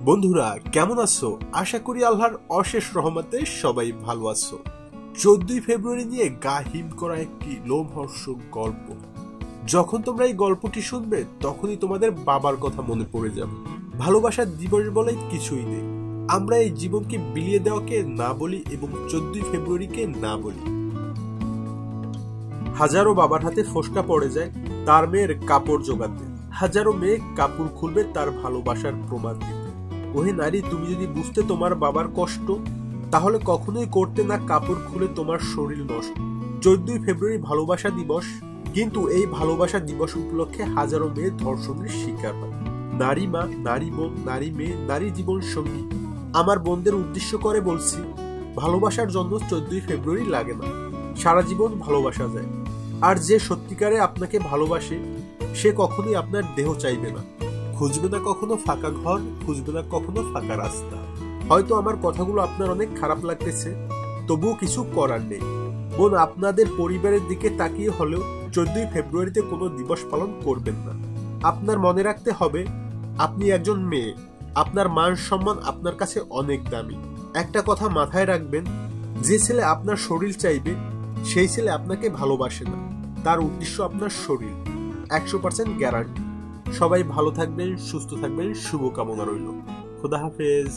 বন্ধুরা কেমন আছো? আশা করি আল্লাহর অশেষ রহমতে সবাই ভালো আছো। 14ই ফেব্রুয়ারি নিয়ে গা হিম করা একটি লোমহর্ষক গল্প। যখন তোমরা এই গল্পটি শুনবে তখনই তোমাদের বাবার কথা মনে পড়ে যাবে। ভালোবাসার দিবস বলে কিছুই নেই। আমরা এই জীবনকে বিলিয়ে দেওয়াকে না বলি এবং 14ই ফেব্রুয়ারিকে না বলি। হাজারো বাবার হাতে ফোসকা পড়ে যায় তার মেয়ের কাপড় জোগাতে। হাজারো মেয়ে কাপড় খুলবে তার ভালোবাসার প্রমাণ দিতে। ওহে নারী, তুমি যদি বুঝতে তোমার বাবার কষ্ট, তাহলে কখনোই করতে না কাপড় খুলে তোমার শরীর নষ্ট। 14ই ফেব্রুয়ারি ভালোবাসা দিবস, কিন্তু এই ভালোবাসা দিবস উপলক্ষে হাজারো মেয়ে ধর্ষণের শিকার হয়। নারী মা, নারী বোন, নারী মেয়ে, নারী জীবন সঙ্গী, আমার বোনদের উদ্দেশ্য করে বলছি, ভালোবাসার জন্য 14ই ফেব্রুয়ারি লাগে না, সারা জীবন ভালোবাসা যায়। আর যে সত্যিকারে আপনাকে ভালোবাসে সে কখনোই আপনার দেহ চাইবে না, খুঁজবে না কখনো ফাঁকা ঘর, খুঁজবে না কখনো ফাঁকা রাস্তা। হয়তো আমার কথাগুলো আপনার অনেক খারাপ লাগতেছে, তবুও কিছু করার নেই। বোন, আপনাদের পরিবারের দিকে তাকিয়ে হলেও 14ই ফেব্রুয়ারিতে কোনো দিবস পালন করবেন না। আপনার মনে রাখতে হবে আপনি একজন মেয়ে, আপনার মান সম্মান আপনার কাছে অনেক দামি। একটা কথা মাথায় রাখবেন, যে ছেলে আপনার শরীর চাইবে সেই ছেলে আপনাকে ভালোবাসে না, তার উদ্দেশ্য আপনার শরীর। 100% গ্যারান্টি। সবাই ভালো থাকবেন, সুস্থ থাকবেন, শুভকামনা রইল। খোদা হাফেজ।